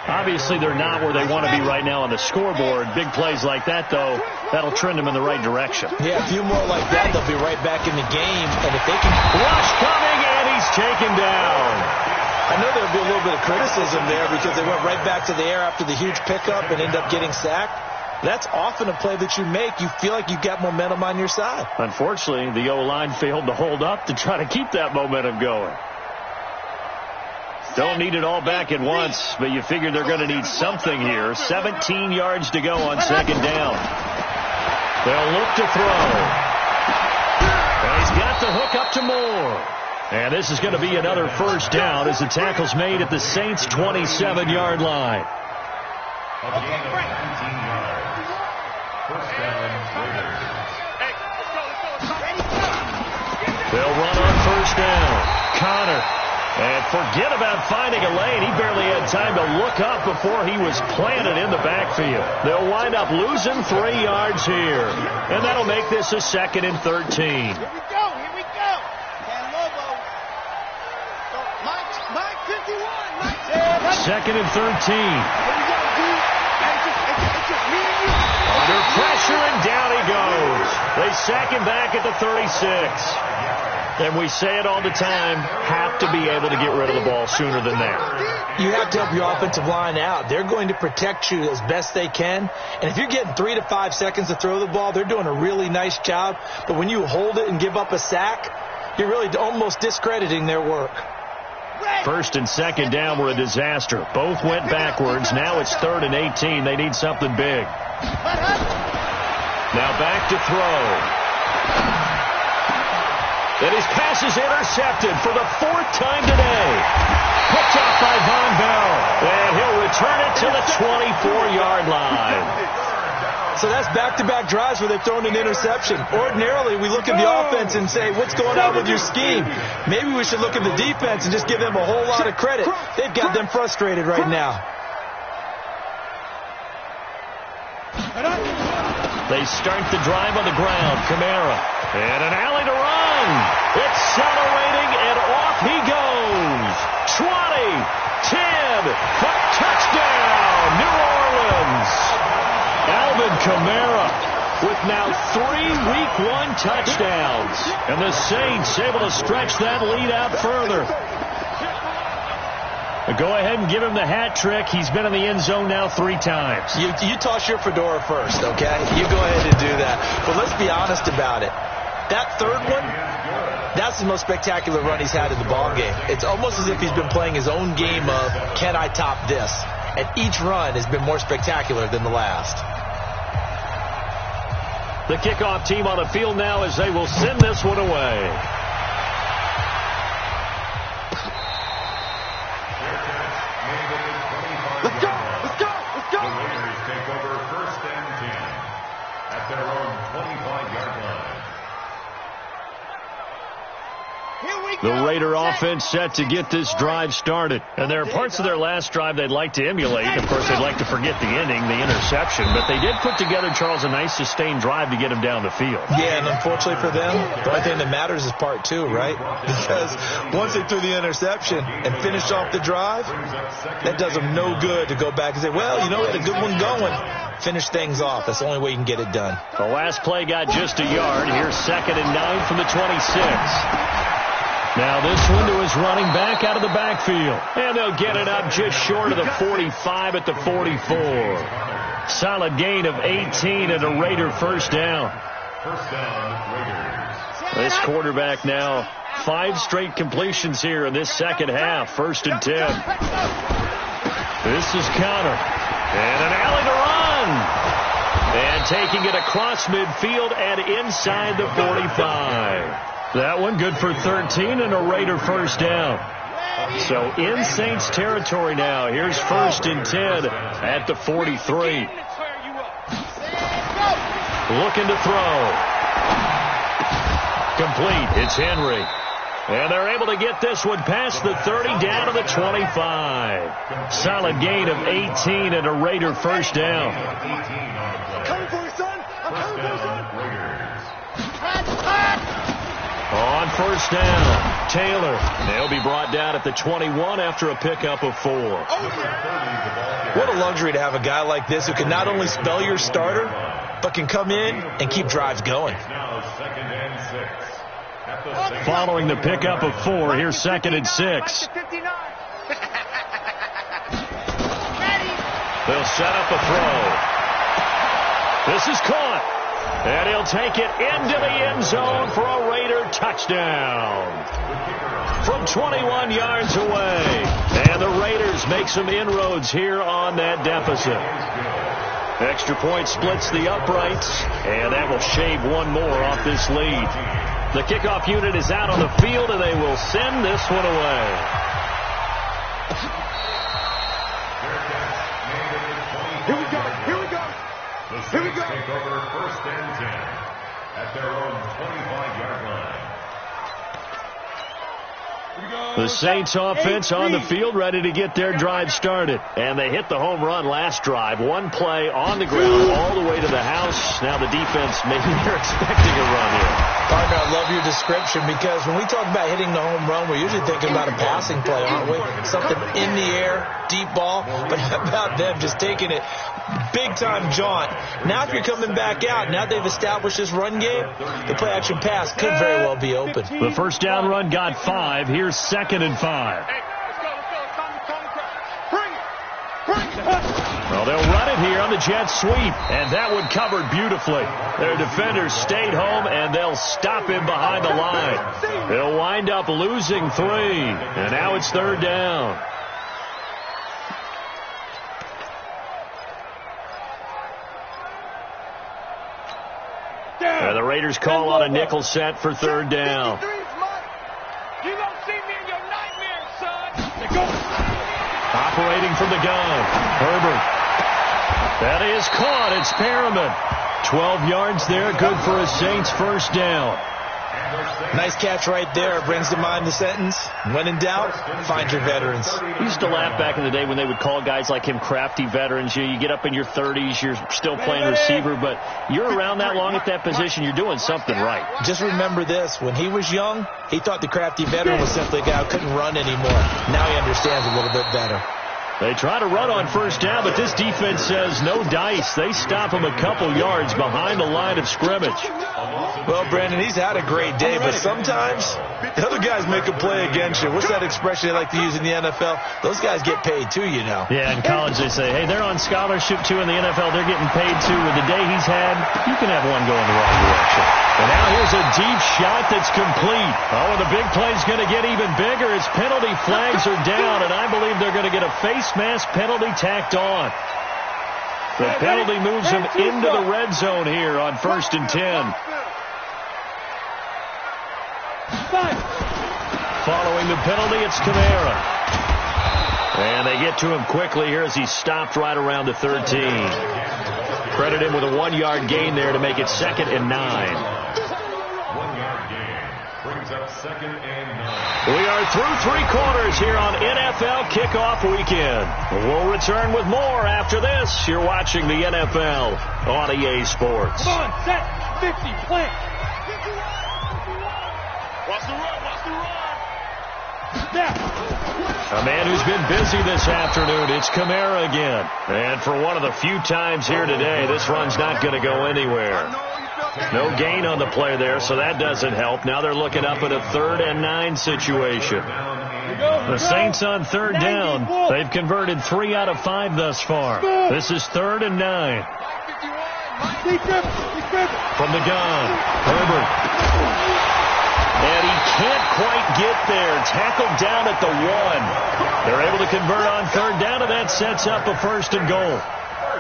Obviously, they're not where they want to be right now on the scoreboard. Big plays like that, though, that'll trend them in the right direction. Yeah, a few more like that, they'll be right back in the game. And if they can... Rush coming, and he's taken down. I know there'll be a little bit of criticism there because they went right back to the air after the huge pickup and ended up getting sacked. That's often a play that you make. You feel like you've got momentum on your side. Unfortunately, the O-line failed to hold up to try to keep that momentum going. Don't need it all back at once, but you figure they're going to need something here. 17 yards to go on 2nd down. They'll look to throw. And he's got the hook up to Moore. And this is going to be another first down as the tackle's made at the Saints' 27-yard line. A gain of 19 yards. First down, Raiders. They'll run on first down. Connor. And forget about finding a lane. He barely had time to look up before he was planted in the backfield. They'll wind up losing 3 yards here. And that'll make this a 2nd and 13. Here we go. Mike 51. 2nd and 13. Under pressure, and down he goes. They sack him back at the 36. And we say it all the time, have to be able to get rid of the ball sooner than that. You have to help your offensive line out. They're going to protect you as best they can. And if you're getting 3 to 5 seconds to throw the ball, they're doing a really nice job. But when you hold it and give up a sack, you're really almost discrediting their work. 1st and 2nd down were a disaster. Both went backwards. Now it's 3rd and 18. They need something big. Now back to throw. And his pass is intercepted for the 4th time today. Picked off by Von Bell. And he'll return it to the 24-yard line. So that's back-to-back drives where they've thrown an interception. Ordinarily, we look at the offense and say, what's going on with your scheme? Maybe we should look at the defense and just give them a whole lot of credit. They've got them frustrated right now. They start the drive on the ground. Kamara. And an alley to run. Accelerating, and off he goes. 10, touchdown, New Orleans. Alvin Kamara with now 3 Week 1 touchdowns. And the Saints able to stretch that lead out further. Go ahead and give him the hat trick. He's been in the end zone now 3 times. You toss your fedora first, okay? You go ahead and do that. But let's be honest about it. That third one, that's the most spectacular run he's had in the ballgame. It's almost as if he's been playing his own game of, can I top this? And each run has been more spectacular than the last. The kickoff team on the field now as they will send this one away. Let's go! Let's go! Let's go! The Raiders take over 1st and 10 at their own 25-yard line. The Raider offense set to get this drive started. And there are parts of their last drive they'd like to emulate. Of course, they'd like to forget the ending, the interception. But they did put together, Charles, a nice sustained drive to get him down the field. Yeah, and unfortunately for them, the only thing that matters is part 2, right? Because once they threw the interception and finished off the drive, that does them no good to go back and say, well, you know, we had a good one going. Finish things off. That's the only way you can get it done. The last play got just a yard. Here's 2nd and 9 from the 26. Now this one to his running back out of the backfield. And they'll get it up just short of the 45 at the 44. Solid gain of 18 and a Raider first down. First down, Raiders. This quarterback now 5 straight completions here in this second half. 1st and 10. This is Connor. And an alley to run. And taking it across midfield and inside the 45. That one good for 13 and a Raider first down. So in Saints territory now. Here's 1st and 10 at the 43. Looking to throw. Complete. It's Henry. And they're able to get this one past the 30 down to the 25. Solid gain of 18 and a Raider first down. Coming for you, son. I'm coming for you, son. On 1st down, Taylor. They'll be brought down at the 21 after a pickup of 4. What a luxury to have a guy like this who can not only spell your starter, but can come in and keep drives going. Now 2nd and 6. Following the pickup of 4, here's 2nd and 6. They'll set up a throw. This is caught. And he'll take it into the end zone for a Raider touchdown. From 21 yards away. And the Raiders make some inroads here on that deficit. Extra point splits the uprights. And that will shave one more off this lead. The kickoff unit is out on the field, and they will send this one away. Here we go. Here we go. The Saints take over 1st and 10 at their own 25-yard line. The Saints offense on the field ready to get their drive started. And they hit the home run last drive. One play on the ground all the way to the house. Now the defense maybe they're expecting a run here. Partner, I love your description because when we talk about hitting the home run, we're usually thinking about a passing play, aren't we? Something in the air, deep ball. But how about them just taking it big-time jaunt? Now if you're coming back out, now they've established this run game, the play-action pass could very well be open. The first down run got 5. Here's 2nd and 5. Well, they'll run it here on the jet sweep, and that one covered beautifully. Their defenders stayed home, and they'll stop him behind the line. They'll wind up losing 3, and now it's 3rd down. And the Raiders call on a nickel set for 3rd down. You don't see me in your nightmares, son. Operating from the gun, Herbert. That is caught. It's Perriman. 12 yards there, good for a Saints first down. Nice catch right there. Brings to mind the sentence, when in doubt, find your veterans. We used to laugh back in the day when they would call guys like him crafty veterans. You get up in your 30s, you're still playing receiver, but you're around that long at that position, you're doing something right. Just remember this. When he was young, he thought the crafty veteran was simply a guy who couldn't run anymore. Now he understands a little bit better. They try to run on first down, but this defense says no dice. They stop him a couple yards behind the line of scrimmage. Well, Brandon, he's had a great day, but sometimes the other guys make a play against you. What's that expression they like to use in the NFL? Those guys get paid too, you know. Yeah, in college they say, hey, they're on scholarship too. In the NFL, they're getting paid too. With the day he's had, you can have one going the wrong direction. And now here's a deep shot that's complete. Oh, and the big play's going to get even bigger as penalty flags are down, and I believe they're going to get a face mask penalty tacked on. The penalty moves him into the red zone here on 1st and 10. Following the penalty, it's Kamara. And they get to him quickly here as he's stopped right around the 13. Credit him with a 1-yard gain there to make it 2nd and 9. 1-yard gain brings up 2nd and 9. We are through 3 quarters here on NFL Kickoff Weekend. We'll return with more after this. You're watching the NFL on EA Sports. Come on, set, 50, plant. Watch the run, watch the run. A man who's been busy this afternoon, it's Kamara again. And for one of the few times here today, this run's not going to go anywhere. No gain on the play there, so that doesn't help. Now they're looking up at a 3rd and 9 situation. The Saints on 3rd down. They've converted 3 out of 5 thus far. This is 3rd and 9. From the gun, Herbert. And he can't quite get there. Tackled down at the 1. They're able to convert on 3rd down, and that sets up a 1st and goal.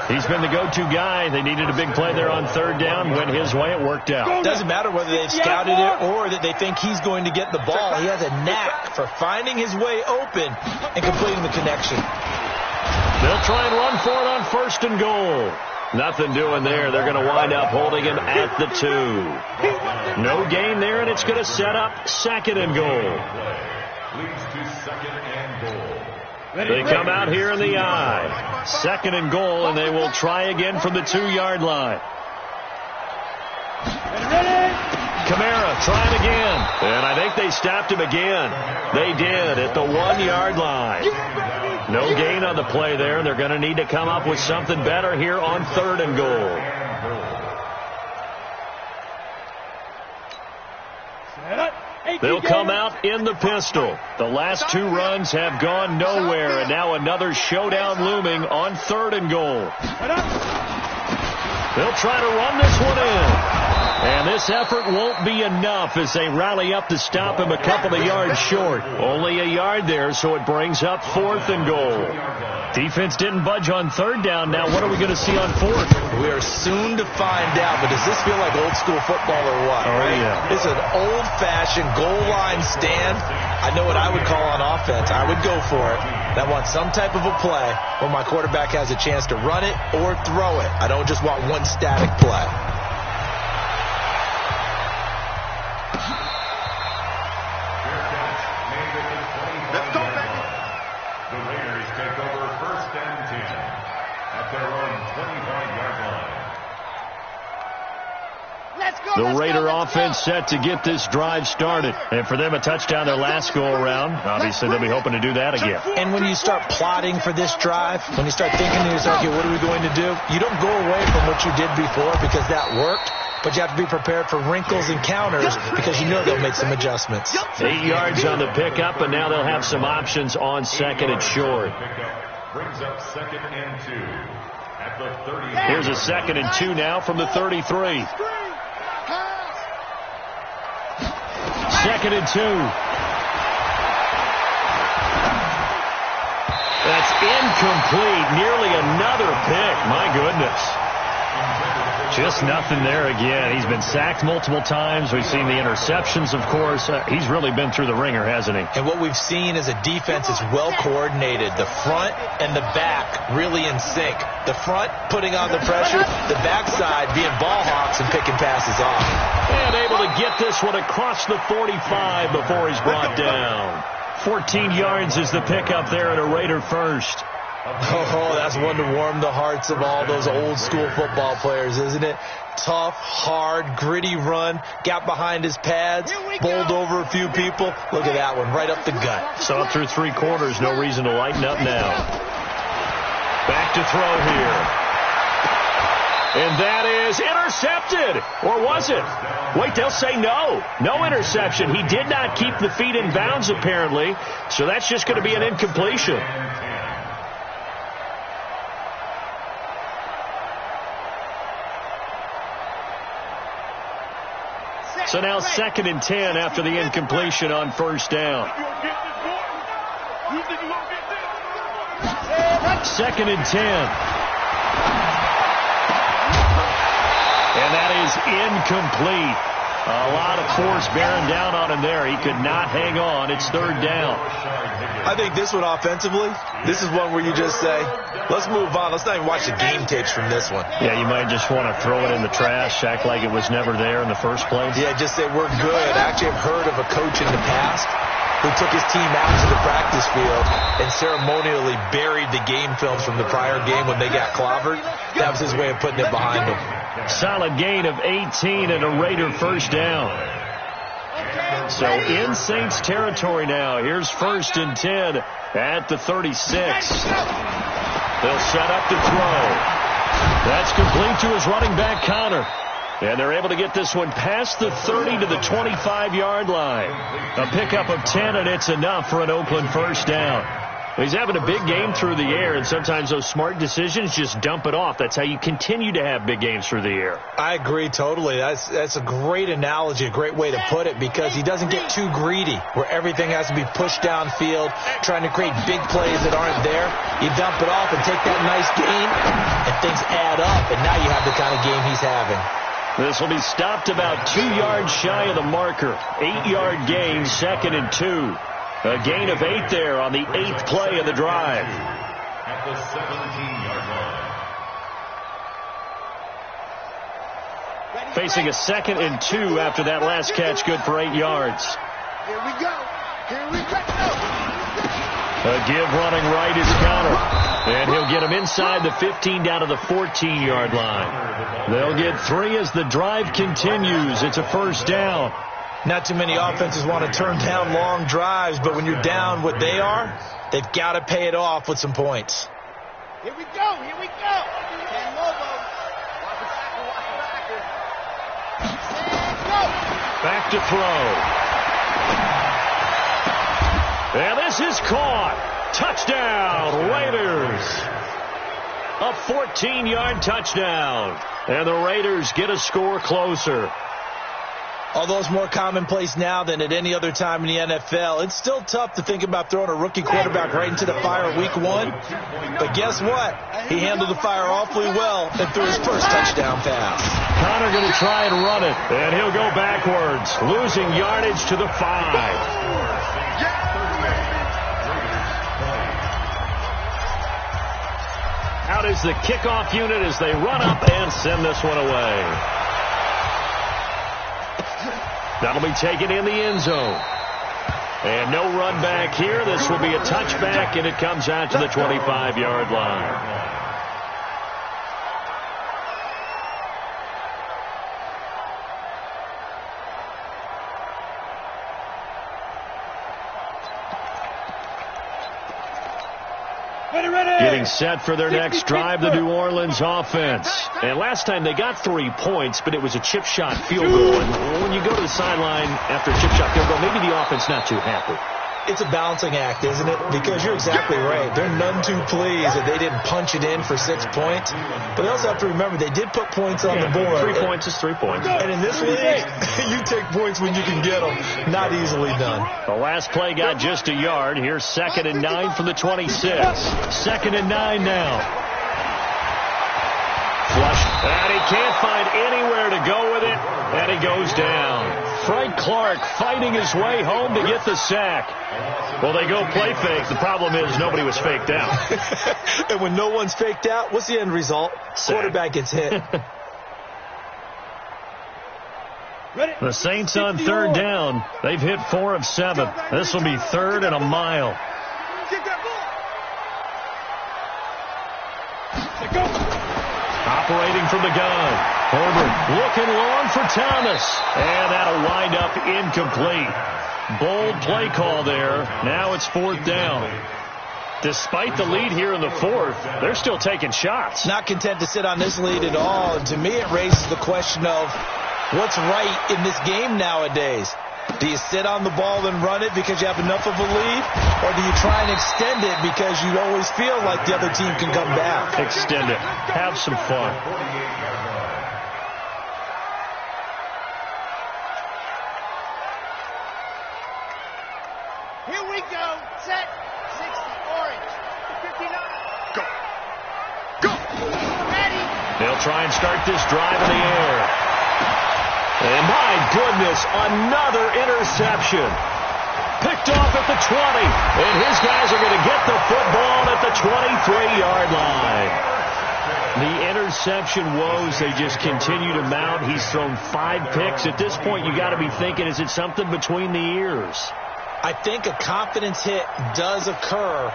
He's been the go-to guy. They needed a big play there on 3rd down. Went his way. It worked out. Doesn't matter whether they've scouted it or that they think he's going to get the ball. He has a knack for finding his way open and completing the connection. They'll try and run for it on 1st and goal. Nothing doing there. They're going to wind up holding him at the 2. No gain there, and it's going to set up 2nd and goal. Leads to 2nd and goal. They come out here in the I. 2nd and goal, and they will try again from the 2-yard line. Kamara trying again. And I think they stopped him again. They did at the 1-yard line. No gain on the play there. They're going to need to come up with something better here on 3rd and goal. They'll come out in the pistol. The last 2 runs have gone nowhere, and now another showdown looming on 3rd and goal. They'll try to run this one in. And this effort won't be enough as they rally up to stop him a couple of yards short. Only a yard there, so it brings up 4th and goal. Defense didn't budge on 3rd down. Now what are we going to see on 4th? We are soon to find out, but does this feel like old school football or what? Oh, right? Yeah. It's an old-fashioned goal line stand. I know what I would call on offense. I would go for it. I want some type of a play where my quarterback has a chance to run it or throw it. I don't just want one static play. Let's go, baby. The Raiders take over 1st and 10 at their own 25-yard line. Let's go. The Raider offense set to get this drive started. And for them, a touchdown their last go-around. Obviously, they'll be hoping to do that again. And when you start plotting for this drive, when you start thinking to yourself, okay, what are we going to do? You don't go away from what you did before because that worked. But you have to be prepared for wrinkles and counters because you know they'll make some adjustments. 8 yards on the pickup, and now they'll have some options on 2nd and short. Brings up 2nd and 2 at the 30. Here's a 2nd and 2 now from the 33. 2nd and 2. That's incomplete. Nearly another pick. My goodness. Just nothing there again. He's been sacked multiple times. We've seen the interceptions, of course. He's really been through the ringer, hasn't he? And what we've seen is a defense that's well coordinated. The front and the back really in sync. The front putting on the pressure, the backside being ball hawks and picking passes off. And able to get this one across the 45 before he's brought down. 14 yards is the pickup there at a Raider first. Oh, that's one to warm the hearts of all those old school football players, isn't it? Tough, hard, gritty run, got behind his pads, bowled over a few people. Look at that one, right up the gut. Saw it through 3 quarters, no reason to lighten up now. Back to throw here. And that is intercepted. Or was it? Wait, they'll say no. No interception. He did not keep the feet in bounds, apparently. So that's just going to be an incompletion. So now 2nd and 10 after the incompletion on first down. 2nd and 10. And that is incomplete. A lot of force bearing down on him there. He could not hang on. It's 3rd down. I think this one offensively, this is one where you just say, let's move on. Let's not even watch the game tapes from this one. Yeah, you might just want to throw it in the trash, act like it was never there in the first place. Yeah, just say we're good. I actually have heard of a coach in the past who took his team out to the practice field and ceremonially buried the game films from the prior game when they got clobbered. That was his way of putting it behind them. Solid gain of 18 and a Raider first down. So in Saints territory now. Here's 1st and 10 at the 36. They'll set up to throw. That's complete to his running back, Connor. And they're able to get this one past the 30 to the 25-yard line. A pickup of 10, and it's enough for an Oakland first down. He's having a big game through the air, and sometimes those smart decisions just dump it off. That's how you continue to have big games through the air. I agree totally. That's a great analogy, a great way to put it, because he doesn't get too greedy where everything has to be pushed downfield, trying to create big plays that aren't there. You dump it off and take that nice gain, and things add up, and now you have the kind of game he's having. This will be stopped about 2 yards shy of the marker. 8-yard gain, 2nd and 2. A gain of 8 there on the 8th play of the drive. At the 17-yard line. Facing a 2nd and 2 after that last catch, good for 8 yards. Here we go. Here we go. A give running right is Connor. And he'll get him inside the 15 down to the 14-yard line. They'll get 3 as the drive continues. It's a first down. Not too many offenses want to turn down long drives, but when you're down what they are, they've got to pay it off with some points. Here we go. Here we go. And Lobo. Back to throw. And this is caught. Touchdown, Raiders. A 14-yard touchdown. And the Raiders get a score closer. Although it's more commonplace now than at any other time in the NFL, it's still tough to think about throwing a rookie quarterback right into the fire week 1. But guess what? He handled the fire awfully well and threw his first touchdown pass. Connor going to try and run it, and he'll go backwards, losing yardage to the 5. Out is the kickoff unit as they run up and send this one away. That'll be taken in the end zone. And no run back here. This will be a touchback, and it comes out to the 25-yard line. Getting set for their next drive, the New Orleans offense. And last time they got 3 points, but it was a chip shot field goal. And when you go to the sideline after a chip shot field goal, maybe the offense not too happy. It's a balancing act, isn't it? Because you're exactly right. They're none too pleased that they didn't punch it in for 6 points. But they also have to remember they did put points on the board. 3 points is 3 points. And in this league, you take points when you can get them. Not easily done. The last play got just a yard. Here's 2nd and 9 from the 26. 2nd and 9 now. flush. And he can't find anywhere to go with it. And he goes down. Frank Clark fighting his way home to get the sack. Well, they go play fake. The problem is nobody was faked out. And when no one's faked out, what's the end result? Sack. Quarterback gets hit. The Saints on third down. They've hit 4 of 7. This will be 3rd and a mile. Operating from the gun. Herbert looking long for Thomas. And that'll wind up incomplete. Bold play call there. Now it's 4th down. Despite the lead here in the 4th, they're still taking shots. Not content to sit on this lead at all. And to me, it raises the question of what's right in this game nowadays. Do you sit on the ball and run it because you have enough of a lead? Or do you try and extend it because you always feel like the other team can come back? Extend it. Have some fun. Here we go. Set. 60 orange. 59. Go. Go. Ready. They'll try and start this drive in the air. And my goodness, another interception. Picked off at the 20. And his guys are going to get the football at the 23-yard line. The interception woes, they just continue to mount. He's thrown 5 picks. At this point, you got to be thinking, is it something between the ears? I think a confidence hit does occur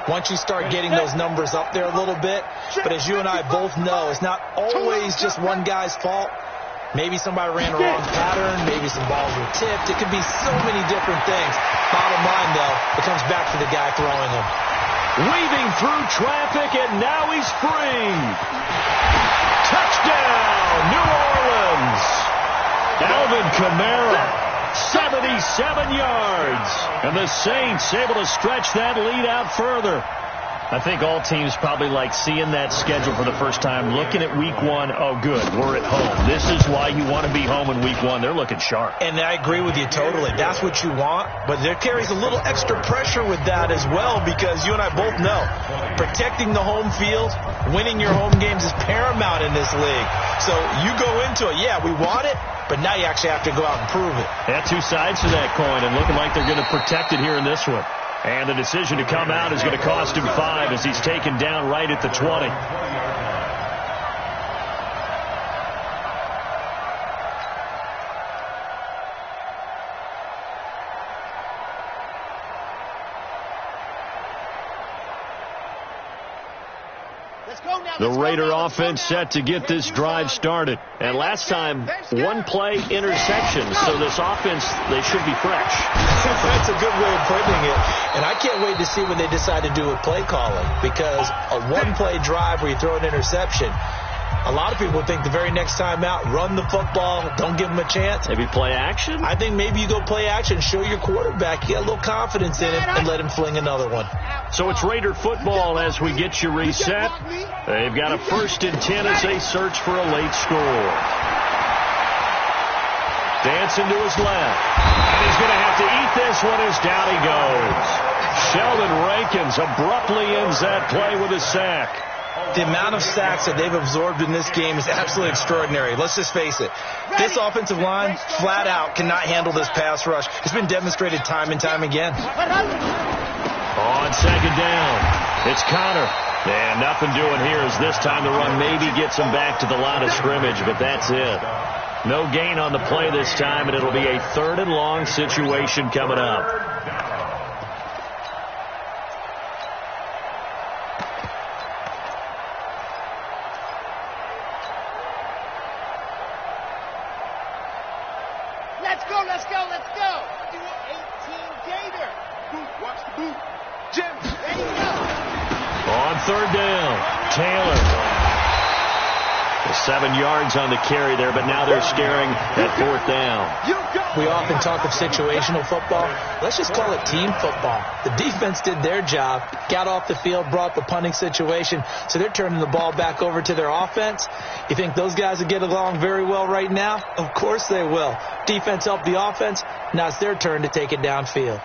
once you start getting those numbers up there a little bit. But as you and I both know, it's not always just one guy's fault. Maybe somebody ran a wrong pattern. Maybe some balls were tipped. It could be so many different things. Bottom line, though, it comes back to the guy throwing them. Weaving through traffic, and now he's free. Touchdown, New Orleans. Alvin Kamara, 77 yards. And the Saints able to stretch that lead out further. I think all teams probably like seeing that schedule for the first time, looking at week 1. Oh, good, we're at home. This is why you want to be home in week 1. They're looking sharp. And I agree with you totally. That's what you want. But there carries a little extra pressure with that as well, because you and I both know protecting the home field, winning your home games is paramount in this league. So you go into it, yeah, we want it, but now you actually have to go out and prove it. Yeah, 2 sides to that coin, and looking like they're going to protect it here in this one. And the decision to come out is going to cost him 5 as he's taken down right at the 20. The Raider offense set to get this drive started. And last time, 1 play interception. So this offense, they should be fresh. That's a good way of putting it. And I can't wait to see when they decide to do a play calling. Because a 1-play drive where you throw an interception, a lot of people think the very next time out, run the football, don't give them a chance. Maybe play action? I think maybe you go play action, show your quarterback, get a little confidence in him, and let him fling another one. So it's Raider football as we get you reset. They've got a 1st and 10 as they search for a late score. Dancing to his left. And he's going to have to eat this one as down he goes. Sheldon Rankins abruptly ends that play with a sack. The amount of sacks that they've absorbed in this game is absolutely extraordinary. Let's just face it. This offensive line, flat out, cannot handle this pass rush. It's been demonstrated time and time again. On 2nd down, it's Connor. And nothing doing here as this time the run maybe gets him back to the line of scrimmage, but that's it. No gain on the play this time, and it'll be a 3rd and long situation coming up. Let's go. 18 Gator. Boot, watch the boot. Jim, there you go. On 3rd down, Taylor. 7 yards on the carry there, but now they're staring at 4th down. We often talk of situational football. Let's just call it team football. The defense did their job, got off the field, brought the punting situation, so they're turning the ball back over to their offense. You think those guys will get along very well right now? Of course they will. Defense helped the offense. Now it's their turn to take it downfield.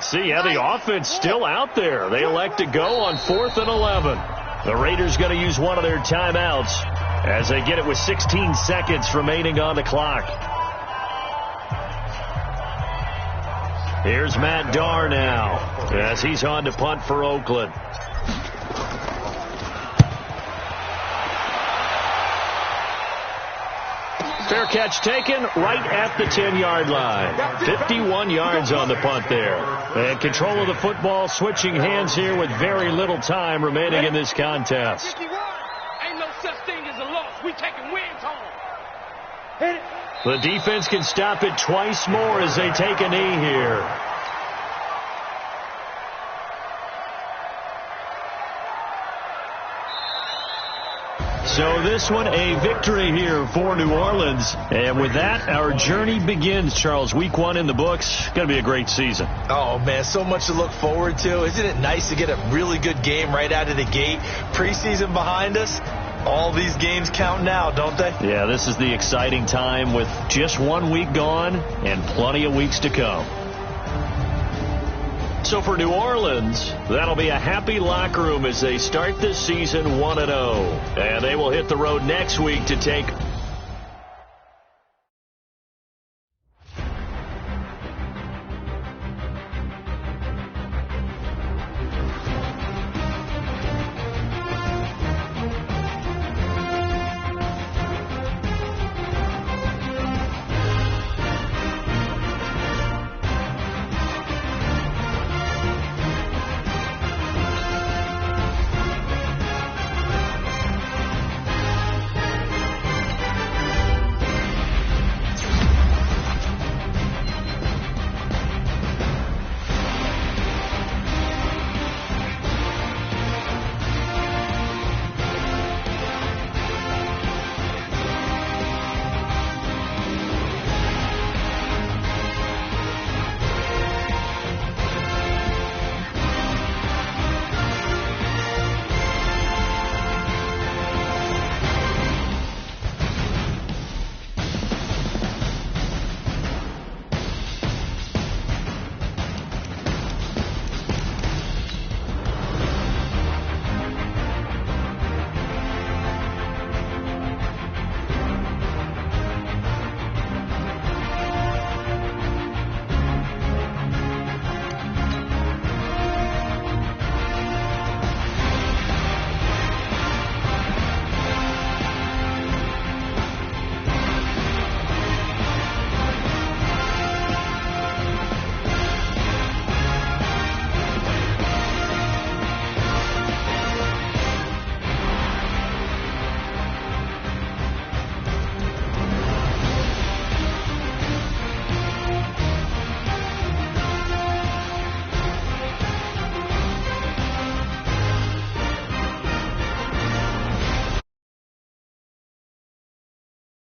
let's see. Yeah, the offense still out there. They elect to go on 4th and 11. The Raiders going to use one of their timeouts as they get it with 16 seconds remaining on the clock. Here's Matt Darr now as he's on to punt for Oakland. Fair catch taken right at the 10-yard line. 51 yards on the punt there. And control of the football switching hands here with very little time remaining in this contest. Ain't no such thing as a loss. We taking wins home. The defense can stop it twice more as they take a knee here. So this one a victory here for New Orleans. And with that, our journey begins, Charles. Week 1 in the books. Going to be a great season. Oh, man, so much to look forward to. Isn't it nice to get a really good game right out of the gate? Preseason behind us. All these games count now, don't they? Yeah, this is the exciting time with just 1 week gone and plenty of weeks to come. So for New Orleans, that'll be a happy locker room as they start this season 1-0. And they will hit the road next week to take